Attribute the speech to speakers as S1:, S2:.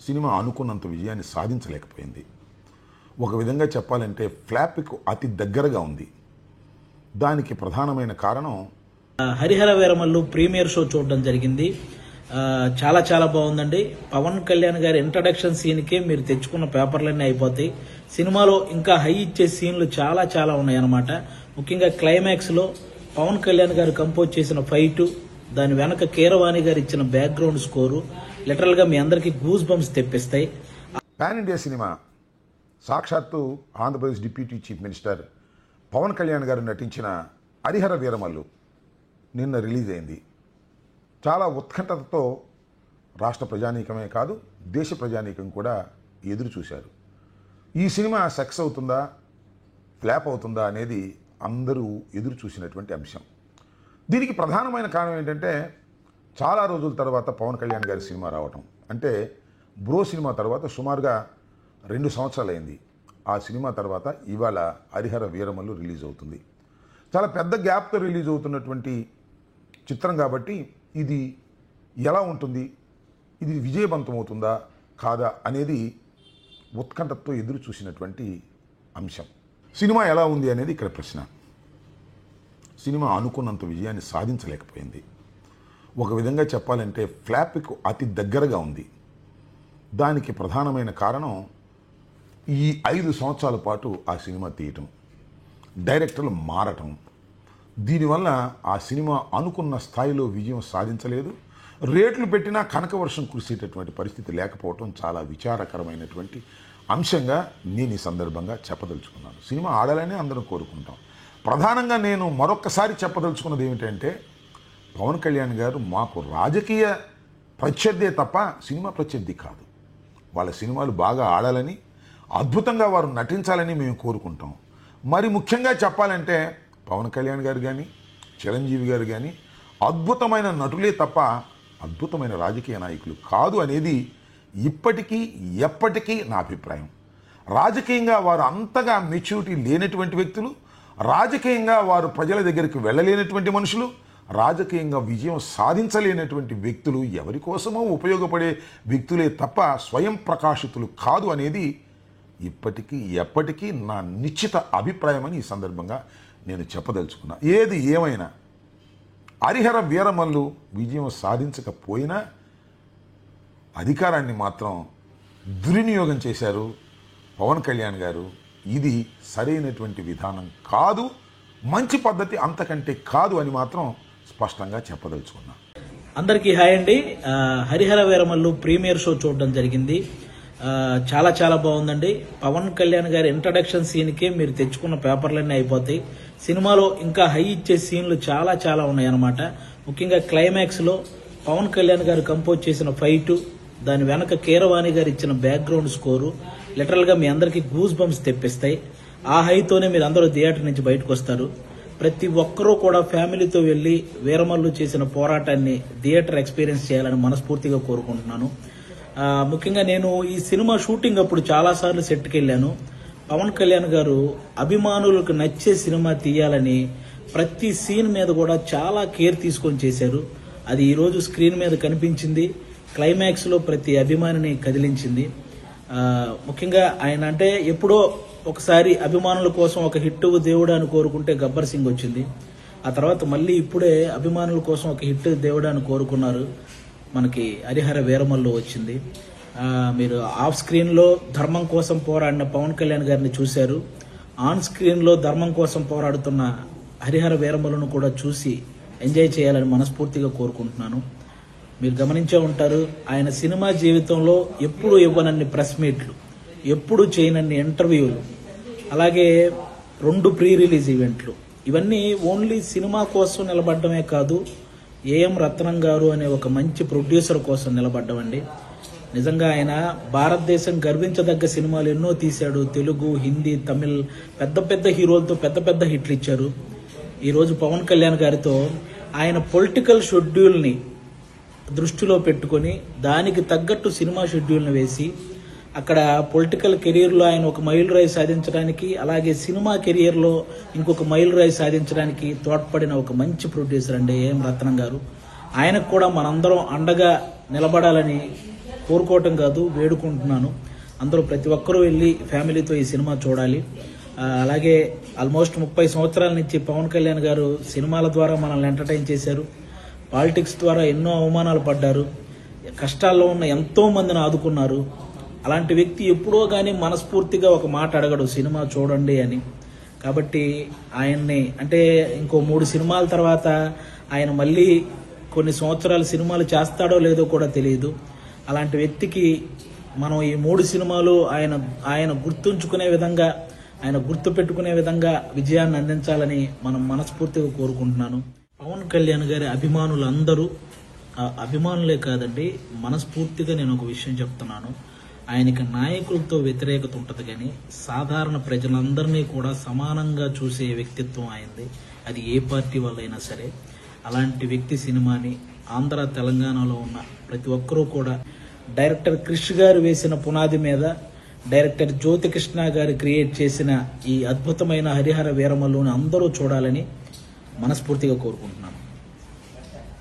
S1: Cinema అనుకున్నంత విజయాన్ని సాధించలేకపోయింది. ఒక విధంగా చెప్పాలంటే ఫ్లాప్కు అతి దగ్గరగా ఉంది. దానికి ప్రధానమైన కారణం
S2: హరిహర వీరమల్లు ప్రీమియర్ షో చూడడం జరిగింది. చాలా చాలా బాగుందండి. పవన్ కళ్యాణ్ గారి ఇంట్రడక్షన్ సీన్కే మీరు తెచ్చుకున్న పేపర్లన్నీ అయిపోతాయి. సినిమాలో ఇంకా హై ఇచ్చే సీన్లు చాలా చాలా ఉన్నాయన్నమాట. ముఖ్యంగా క్లైమాక్స్ లో పవన్ కళ్యాణ్ గారు కంపోజ్ చేసిన ఫైట్, దాని వెనక కీరవాణి గారు ఇచ్చిన బ్యాక్గ్రౌండ్ స్కోరు లిటరల్ గా మీ అందరికి గూస్ బంప్స్ తెప్పిస్తాయి.
S1: పాన్ ఇండియా సినిమా సాక్షాత్తు Andhra Pradesh deputy chief minister Pawan Kalyan గారు నటించిన హరిహర వీరమల్లు నిన్న రిలీజ్ అయింది. చాలా ఉత్కంఠతతో రాష్ట్ర ప్రజానీకమే కాదు, దేశ ప్రజానీకం కూడా ఎదురు చూశారు. ఈ సినిమా సక్సెస్ అవుతుందా, ఫ్లాప్ అవుతుందా అనేది అందరూ ఎదురు చూసినటువంటి అంశం. దీనికి ప్రధానమైన కారణం ఏంటంటే చాలా రోజుల తర్వాత పవన్ కళ్యాణ్ గారి సినిమా రావటం. అంటే బ్రో సినిమా తర్వాత సుమారుగా 2 సంవత్సరాలు అయింది. ఆ సినిమా తర్వాత ఇవాళ హరిహర వీరమల్లు రిలీజ్ అవుతుంది. చాలా పెద్ద గ్యాప్తో రిలీజ్ అవుతున్నటువంటి చిత్రం కాబట్టి ఇది ఎలా ఉంటుంది, ఇది విజయవంతం అవుతుందా కాదా అనేది ఉత్కంఠతో ఎదురు చూసినటువంటి అంశం. సినిమా ఎలా ఉంది అనేది ఇక్కడ ప్రశ్న. సినిమా అనుకున్నంత విజయాన్ని సాధించలేకపోయింది. ఒక విధంగా చెప్పాలంటే ఫ్లాప్కు అతి దగ్గరగా ఉంది. దానికి ప్రధానమైన కారణం ఈ 5 సంవత్సరాల పాటు ఆ సినిమా తీయటం, డైరెక్టర్లు మారటం. దీనివల్ల ఆ సినిమా అనుకున్న స్థాయిలో విజయం సాధించలేదు. రేట్లు పెట్టినా కనకవర్షం కురిసేటటువంటి పరిస్థితి లేకపోవటం చాలా విచారకరమైనటువంటి అంశంగా నేను ఈ సందర్భంగా చెప్పదలుచుకున్నాను. సినిమా ఆడాలని అందరం కోరుకుంటాం. ప్రధానంగా నేను మరొక్కసారి చెప్పదలుచుకున్నది ఏమిటంటే పవన్ కళ్యాణ్ గారు మాకు రాజకీయ ప్రత్యర్థే తప్ప సినిమా ప్రత్యర్థి కాదు. వాళ్ళ సినిమాలు బాగా ఆడాలని, అద్భుతంగా వారు నటించాలని మేము కోరుకుంటాం. మరి ముఖ్యంగా చెప్పాలంటే పవన్ కళ్యాణ్ గారు కానీ, చిరంజీవి గారు కానీ అద్భుతమైన నటులే తప్ప అద్భుతమైన రాజకీయ నాయకులు కాదు అనేది ఇప్పటికీ ఎప్పటికీ నా అభిప్రాయం. రాజకీయంగా వారు అంతగా మెచ్యూరిటీ లేనటువంటి వ్యక్తులు, రాజకీయంగా వారు ప్రజల దగ్గరికి వెళ్ళలేనటువంటి మనుషులు, రాజకీయంగా విజయం సాధించలేనటువంటి వ్యక్తులు, ఎవరి కోసమో ఉపయోగపడే వ్యక్తులే తప్ప స్వయం ప్రకాశితులు కాదు అనేది ఇప్పటికీ ఎప్పటికీ నా నిశ్చిత అభిప్రాయం అని ఈ సందర్భంగా నేను చెప్పదలుచుకున్నా. ఏది ఏమైనా హరిహర వీరమల్లు విజయం సాధించకపోయినా అధికారాన్ని మాత్రం దుర్వినియోగం చేశారు పవన్ కళ్యాణ్ గారు. ఇది సరైనటువంటి విధానం కాదు, మంచి పద్ధతి అంతకంటే కాదు అని మాత్రం స్పష్టంగా చెప్పదలుచుకున్నా.
S2: అందరికీ హాయ్ అండి. హరిహర వీరమల్లు ప్రీమియర్ షో చూడడం జరిగింది. చాలా చాలా బాగుందండి. పవన్ కళ్యాణ్ గారి ఇంట్రడక్షన్ సీన్కే మీరు తెచ్చుకున్న పేపర్లన్నీ అయిపోతాయి. సినిమాలో ఇంకా హై ఇచ్చే సీన్లు చాలా చాలా ఉన్నాయన్నమాట. ముఖ్యంగా క్లైమాక్స్ లో పవన్ కళ్యాణ్ గారు కంపోజ్ చేసిన ఫైట్, దాని వెనక కీరవాణి గారు ఇచ్చిన బ్యాక్గ్రౌండ్ స్కోరు లిటరల్ గా మీ అందరికి గూస్ బంప్స్ తెప్పిస్తాయి. ఆ హైతోనే మీరు అందరూ థియేటర్ నుంచి బయటకు వస్తారు. ప్రతి ఒక్కరూ కూడా ఫ్యామిలీతో వెళ్లి వీరమల్లు చేసిన పోరాటాన్ని థియేటర్ ఎక్స్పీరియన్స్ చేయాలని మనస్ఫూర్తిగా కోరుకుంటున్నాను. ముఖ్యంగా నేను ఈ సినిమా షూటింగ్ అప్పుడు చాలా సార్లు సెట్కి వెళ్ళాను. పవన్ కళ్యాణ్ గారు అభిమానులకు నచ్చే సినిమా తీయాలని ప్రతి సీన్ మీద కూడా చాలా కేర్ తీసుకొని చేశారు. అది ఈరోజు స్క్రీన్ మీద కనిపించింది. క్లైమాక్స్ లో ప్రతి అభిమానిని కదిలించింది. ముఖ్యంగా ఆయన అంటే ఎప్పుడో ఒకసారి అభిమానుల కోసం ఒక హిట్ దేవుడు అని కోరుకుంటే గబ్బర్ సింగ్ వచ్చింది. ఆ తర్వాత మళ్ళీ ఇప్పుడే అభిమానుల కోసం ఒక హిట్ దేవుడు అని కోరుకున్నారు, మనకి హరిహర వీరమల్లు వచ్చింది. మీరు ఆఫ్ స్క్రీన్ లో ధర్మం కోసం పోరాడిన పవన్ కళ్యాణ్ గారిని చూశారు. ఆన్ స్క్రీన్ లో ధర్మం కోసం పోరాడుతున్న హరిహర వీరమల్లును కూడా చూసి ఎంజాయ్ చేయాలని మనస్ఫూర్తిగా కోరుకుంటున్నాను. మీరు గమనించే ఉంటారు, ఆయన సినిమా జీవితంలో ఎప్పుడు ఇవ్వనన్ని ప్రెస్ మీట్లు, ఎప్పుడు చేయనన్ని ఇంటర్వ్యూలు, అలాగే 2 ప్రీ రిలీజ్ ఈవెంట్లు, ఇవన్నీ ఓన్లీ సినిమా కోసం నిలబడ్డమే కాదు, ఏఎం రత్నం గారు అనే ఒక మంచి ప్రొడ్యూసర్ కోసం నిలబడ్డమండి. నిజంగా ఆయన భారతదేశం గర్వించదగ్గ సినిమాలు ఎన్నో తీశాడు. తెలుగు, హిందీ, తమిళ్ పెద్ద పెద్ద హీరోలతో పెద్ద పెద్ద హిట్లు ఇచ్చారు. ఈరోజు పవన్ కళ్యాణ్ గారితో ఆయన పొలిటికల్ షెడ్యూల్ని దృష్టిలో పెట్టుకొని దానికి తగ్గట్టు సినిమా షెడ్యూల్ని వేసి అక్కడ పొలిటికల్ కెరీర్లో ఆయన ఒక మైల్ రాయి సాధించడానికి, అలాగే సినిమా కెరియర్లో ఇంకొక మైల్ రాయి సాధించడానికి తోడ్పడిన ఒక మంచి ప్రొడ్యూసర్ అండి ఏఎం రత్నం గారు. ఆయనకు కూడా మనందరం అండగా నిలబడాలని కోరుకోవటం కాదు, వేడుకుంటున్నాను. అందరూ ప్రతి ఒక్కరూ వెళ్ళి ఫ్యామిలీతో ఈ సినిమా చూడాలి. అలాగే ఆల్మోస్ట్ 30 సంవత్సరాల నుంచి పవన్ కళ్యాణ్ గారు సినిమాల ద్వారా మనల్ని ఎంటర్టైన్ చేశారు. పాలిటిక్స్ ద్వారా ఎన్నో అవమానాలు పడ్డారు. కష్టాల్లో ఉన్న ఎంతో మందిని ఆదుకున్నారు. అలాంటి వ్యక్తి ఎప్పుడో కానీ మనస్ఫూర్తిగా ఒక మాట అడగడు, సినిమా చూడండి అని. కాబట్టి ఆయన్ని అంటే ఇంకో 3 సినిమాల తర్వాత ఆయన మళ్ళీ కొన్ని సంవత్సరాలు సినిమాలు చేస్తాడో లేదో కూడా తెలియదు. అలాంటి వ్యక్తికి మనం ఈ 3 సినిమాలు ఆయన గుర్తుంచుకునే విధంగా, ఆయన గుర్తు పెట్టుకునే విధంగా విజయాన్ని అందించాలని మనం మనస్ఫూర్తిగా కోరుకుంటున్నాను. పవన్ కళ్యాణ్ గారి అభిమానులందరూ, అభిమానులే కాదండి, మనస్ఫూర్తిగా నేను ఒక విషయం చెప్తున్నాను. ఆయనకి నాయకులతో వ్యతిరేకత ఉంటుంది, కానీ సాధారణ ప్రజలందరినీ కూడా సమానంగా చూసే వ్యక్తిత్వం ఆయనది. అది ఏ పార్టీ వాళ్ళైనా సరే. అలాంటి వ్యక్తి సినిమాని ఆంధ్ర తెలంగాణలో ఉన్న ప్రతి ఒక్కరూ కూడా డైరెక్టర్ క్రిష్ గారు వేసిన పునాది మీద డైరెక్టర్ జ్యోతికృష్ణ గారు క్రియేట్ చేసిన ఈ అద్భుతమైన హరిహర వీరమల్లుని అందరూ చూడాలని మనస్ఫూర్తిగా కోరుకుంటున్నాను.